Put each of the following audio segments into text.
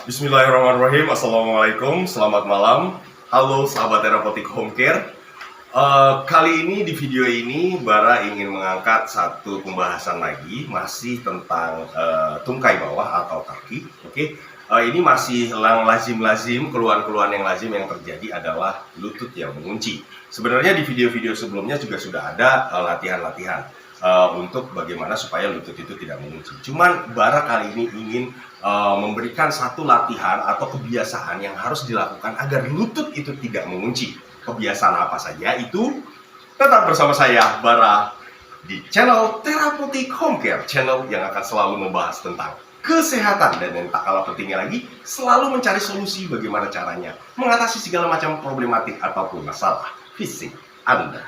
Bismillahirrahmanirrahim. Assalamualaikum, selamat malam. Halo sahabat terapeutik home care. Kali ini di video ini Bara ingin mengangkat satu pembahasan lagi, masih tentang tungkai bawah atau kaki. Oke, ini masih lazim keluhan-keluhan yang lazim yang terjadi adalah lutut yang mengunci. Sebenarnya di video-video sebelumnya juga sudah ada latihan-latihan untuk bagaimana supaya lutut itu tidak mengunci. Cuman Bara kali ini ingin memberikan satu latihan atau kebiasaan yang harus dilakukan agar lutut itu tidak mengunci. Kebiasaan apa saja itu? Tetap bersama saya Bara di channel Terapeutik Home Care, channel yang akan selalu membahas tentang kesehatan dan yang tak kalah pentingnya lagi, selalu mencari solusi bagaimana caranya mengatasi segala macam problematik ataupun masalah fisik Anda.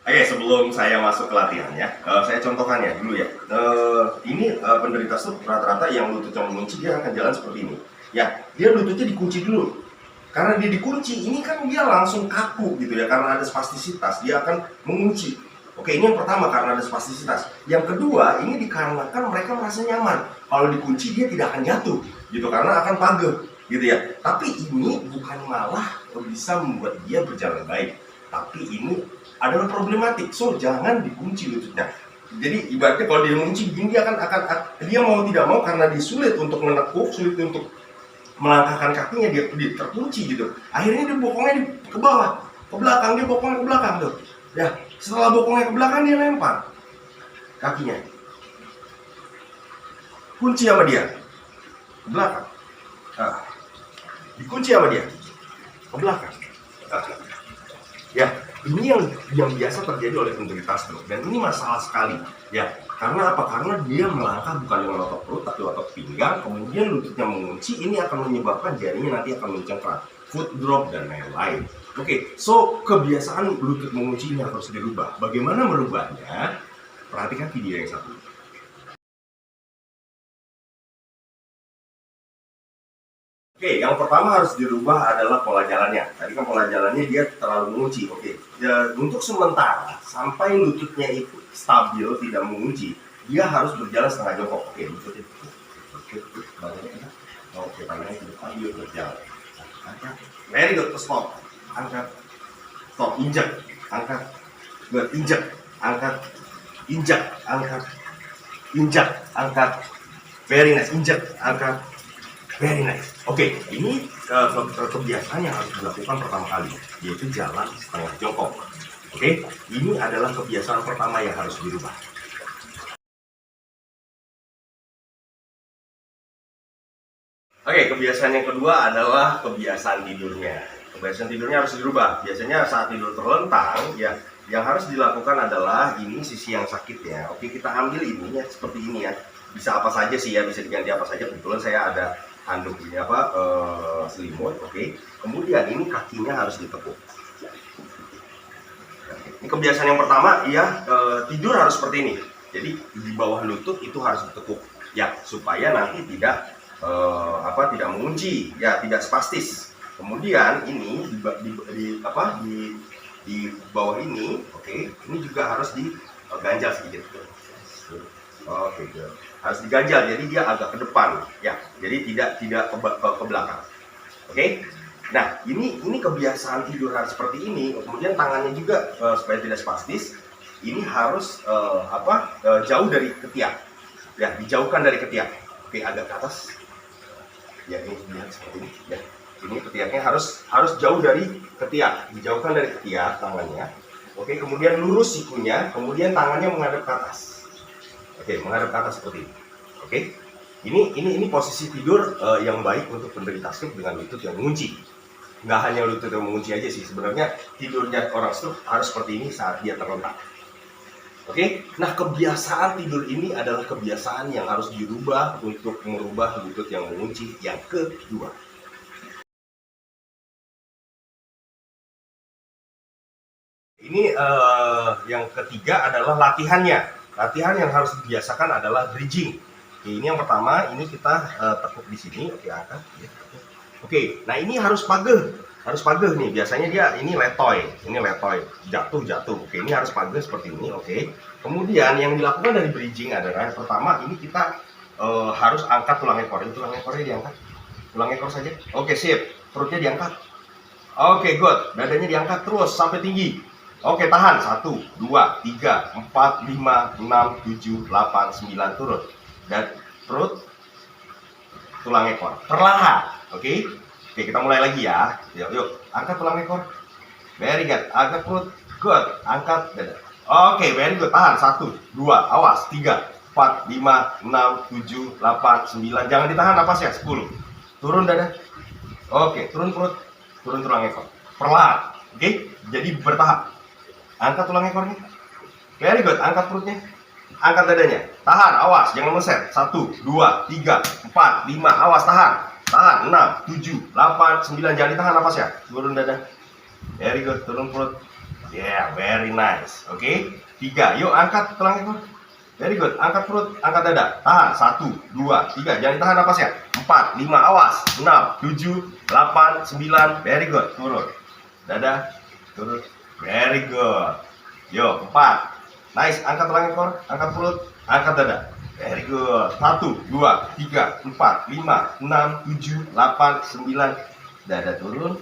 Oke, sebelum saya masuk ke latihannya, saya contohkan ya dulu ya. Ini penderita stroke rata-rata yang lututnya mengunci, dia akan jalan seperti ini. Ya, dia lututnya dikunci dulu. Karena dia dikunci, ini kan dia langsung kaku gitu ya, karena ada spastisitas, dia akan mengunci. Oke, ini yang pertama karena ada spastisitas. Yang kedua, ini dikarenakan mereka merasa nyaman. Kalau dikunci dia tidak akan jatuh, gitu karena akan pageh, gitu ya. Tapi ini bukan malah bisa membuat dia berjalan baik, tapi ini adalah problematik. So jangan dikunci lututnya. Jadi ibaratnya kalau dia mengunci begini, dia mau tidak mau karena dia sulit untuk menekuk, sulit untuk melangkahkan kakinya, dia terkunci gitu. Akhirnya dia bokongnya ke bawah, ke belakang, dia bokongnya ke belakang tuh. Ya, setelah bokongnya ke belakang dia lempar kakinya. Kunci sama dia ke belakang. Nah, dikunci sama dia ke belakang. Ya, ini yang biasa terjadi oleh penderita stroke, dan ini masalah sekali ya. Karena apa? Karena dia melangkah bukan dengan otot perut tapi otot pinggang, kemudian lututnya mengunci. Ini akan menyebabkan jarinya nanti akan mencengkram, foot drop dan lain-lain. Oke, so kebiasaan lutut mengunci ini harus dirubah. Bagaimana merubahnya? Perhatikan video yang satu. Oke, yang pertama harus dirubah adalah pola jalannya. Tadi kan pola jalannya dia terlalu mengunci. Oke, ya, untuk sementara sampai lututnya itu stabil tidak mengunci, dia harus berjalan setengah jongkok. Oke, lututnya. Oke, tangannya ke depan, dia berjalan. Angkat. Very good, stop. Angkat. Stop, injak. Angkat. Good, injak. Angkat. Injak. Angkat. Injak. Angkat. Very nice, injak. Angkat. Very nice. Oke, ini kebiasaan yang harus dilakukan pertama kali, yaitu jalan setengah jongkok. Oke, ini adalah kebiasaan pertama yang harus dirubah. Oke, kebiasaan yang kedua adalah kebiasaan tidurnya. Kebiasaan tidurnya harus dirubah. Biasanya saat tidur terlentang, ya, yang harus dilakukan adalah ini sisi yang sakit ya. Oke, kita ambil ini ya, seperti ini ya. Bisa apa saja sih ya, bisa diganti apa saja. Kebetulan saya ada handuk ini selimut. Oke, kemudian ini kakinya harus ditekuk. Ini kebiasaan yang pertama ya, tidur harus seperti ini. Jadi di bawah lutut itu harus ditekuk ya, supaya nanti tidak tidak mengunci ya, tidak spastis. Kemudian ini di bawah ini, oke, ini juga harus diganjal sedikit. Oke, harus diganjal, jadi dia agak ke depan, ya, jadi tidak ke belakang. Oke, nah ini kebiasaan tidur harus seperti ini. Kemudian tangannya juga supaya tidak spastis, ini harus jauh dari ketiak, ya, dijauhkan dari ketiak. Oke, agak ke atas, ya, ini lihat seperti ini, ya. Ini ketiaknya harus jauh dari ketiak, dijauhkan dari ketiak tangannya. Oke, kemudian lurus sikunya, kemudian tangannya menghadap ke atas. Oke, menghadap ke atas seperti ini. Oke, ini posisi tidur yang baik untuk penderita stroke dengan lutut yang mengunci. Nggak hanya lutut yang mengunci aja sih, sebenarnya tidurnya orang stroke harus seperti ini saat dia terlentang. Oke, nah kebiasaan tidur ini adalah kebiasaan yang harus dirubah untuk merubah lutut yang mengunci yang kedua. Ini yang ketiga adalah latihannya. Latihan yang harus dibiasakan adalah bridging. Oke, ini yang pertama, ini kita tekuk di sini. Oke, angkat. Oke, nah ini harus pageh nih. Biasanya dia ini letoy, jatuh. Oke, ini harus pageh seperti ini. Oke, kemudian yang dilakukan dari bridging adalah yang pertama, ini kita harus angkat tulang ekor. Ini tulang ekornya diangkat, tulang ekor saja. Oke, sip. Perutnya diangkat. Oke, good. Dadanya diangkat terus sampai tinggi. Oke, tahan. 1, 2, 3, 4, 5, 6, 7, 8, 9, turun. Dan perut, tulang ekor. Perlahan. Oke, kita mulai lagi ya. Yuk, angkat tulang ekor. Very good. Angkat perut. Good. Angkat dada. Oke, very good. Tahan. 1, 2, awas. 3, 4, 5, 6, 7, 8, 9. Jangan ditahan napasnya. 10. Turun dada. Oke, turun perut. Turun tulang ekor. Perlahan. Oke, jadi bertahap. Angkat tulang ekornya. Very good. Angkat perutnya. Angkat dadanya. Tahan. Awas. Jangan meset. 1, 2, 3, 4, 5. Awas. Tahan. Tahan. 6, 7, 8, 9. Jangan ditahan napasnya. Turun dada. Very good. Turun perut. Yeah. Very nice. Oke. 3. Yuk angkat tulang ekor. Very good. Angkat perut. Angkat dada. Tahan. 1, 2, 3. Jangan ditahan napasnya. 4, 5. Awas. 6, 7, 8, 9. Very good. Turun. Dada. Turun. Very good. Yuk, 4. Nice. Angkat tulang ekor, angkat perut, angkat dada. Very good. 1, 2, 3, 4, 5, 6, 7, 8, 9. Dada turun,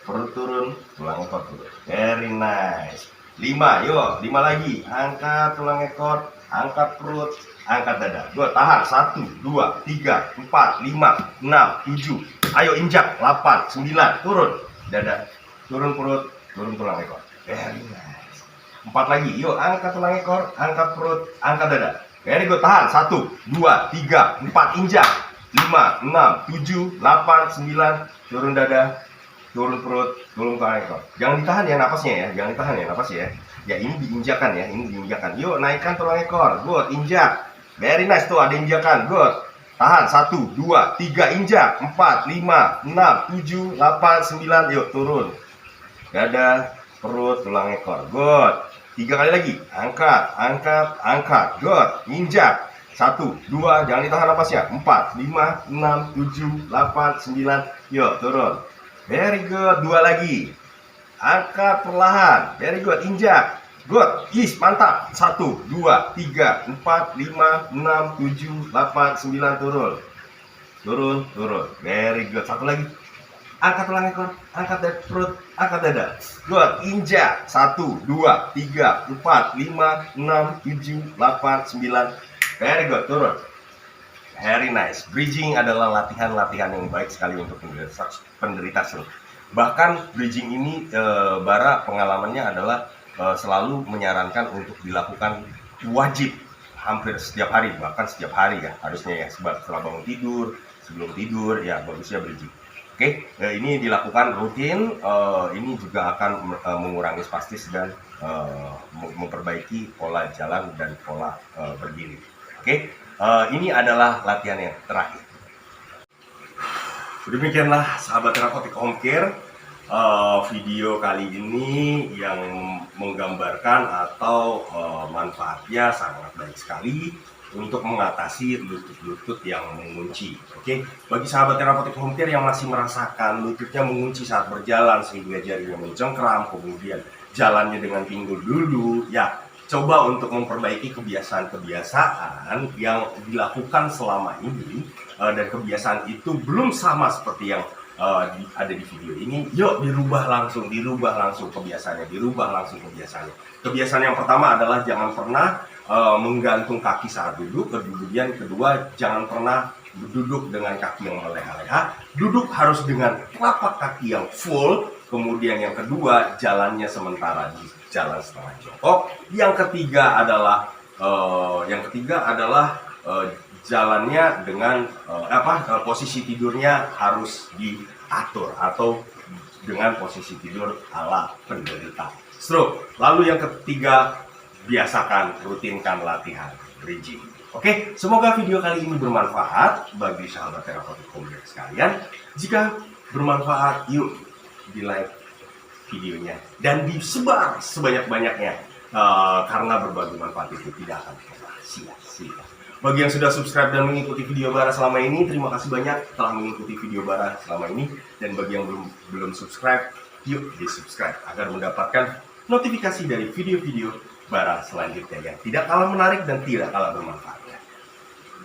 perut turun, tulang ekor turun. Very nice. 5. Yuk, 5 lagi. Angkat tulang ekor, angkat perut, angkat dada. Good. Tahan. 1, 2, 3, 4, 5, 6, 7. Ayo injak. 8, 9. Turun. Dada. Turun perut, turun tulang ekor. Very nice. 4 lagi. Yuk, angkat tulang ekor, angkat perut, angkat dada. Very good. Tahan. 1, 2, 3, 4. Injak. 5, 6, 7, 8, 9. Turun dada, turun perut, turun tulang ekor. Jangan ditahan ya napasnya ya. Jangan ditahan ya napasnya ya. Ya, ini diinjakan ya. Ini diinjakan. Yuk, naikkan tulang ekor. Good. Injak. Very nice. Tuh, ada injakan. Good. Tahan. 1, 2, 3. Injak. 4, 5, 6, 7, 8, 9. Yuk, turun. Dada, perut, tulang ekor. Good. 3 kali lagi. Angkat, angkat, angkat. Good. Injak. 1, 2. Jangan ditahan napasnya. 4, 5, 6, 7, 8, 9. Yuk, turun. Very good. 2 lagi. Angkat perlahan. Very good. Injak. Good. Yes, mantap. 1, 2, 3, 4, 5, 6, 7, 8, 9. Turun. Turun, turun. Very good. 1 lagi. Angkat tulang ekor, angkat perut, angkat dada. Good. Injak. 1, 2, 3, 4, 5, 6, 7, 8, 9. Very good. Turun. Very nice. Bridging adalah latihan-latihan yang baik sekali untuk penderita stroke. Bahkan bridging ini Bara pengalamannya adalah selalu menyarankan untuk dilakukan wajib hampir setiap hari, bahkan setiap hari ya harusnya ya, sebab setelah bangun tidur, sebelum tidur ya bagusnya bridging. Oke, ini dilakukan rutin, ini juga akan mengurangi spastis dan memperbaiki pola jalan dan pola berdiri. Oke, ini adalah latihan yang terakhir. Demikianlah sahabat terapeutik home care, video kali ini yang menggambarkan atau manfaatnya sangat baik sekali untuk mengatasi lutut-lutut yang mengunci. Oke, bagi sahabat terapeutik home care yang masih merasakan lututnya mengunci saat berjalan sehingga jarinya mencengkram, kemudian jalannya dengan pinggul dulu, ya coba untuk memperbaiki kebiasaan-kebiasaan yang dilakukan selama ini, dan kebiasaan itu belum sama seperti yang ada di video ini. Yuk dirubah langsung kebiasaannya, Kebiasaan yang pertama adalah jangan pernah menggantung kaki saat duduk. Kemudian kedua, jangan pernah duduk dengan kaki yang meleha-leha. Duduk harus dengan telapak kaki yang full. Kemudian yang kedua, jalannya sementara di jalan setengah jongkok. Yang ketiga adalah jalannya dengan posisi tidurnya harus diatur atau dengan posisi tidur ala penderita stroke. Lalu yang ketiga, rutinkan latihan bridging. Oke, semoga video kali ini bermanfaat bagi sahabat terapotik homecare sekalian. Jika bermanfaat, yuk di like videonya dan disebar sebanyak-banyaknya, karena berbagi manfaat itu tidak akan pernah sia-sia. Bagi yang sudah subscribe dan mengikuti video Bara selama ini, terima kasih banyak telah mengikuti video Bara selama ini. Dan bagi yang belum subscribe, yuk di subscribe agar mendapatkan notifikasi dari video-video Bara selanjutnya yang tidak kalah menarik dan tidak kalah bermanfaat.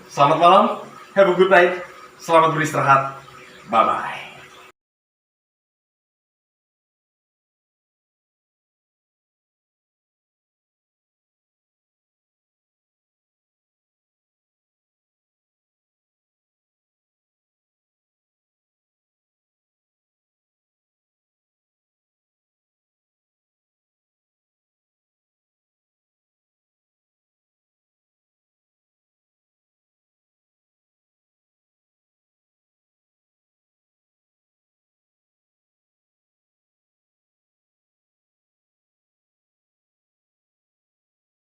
Selamat malam, have a good night, selamat beristirahat, bye-bye.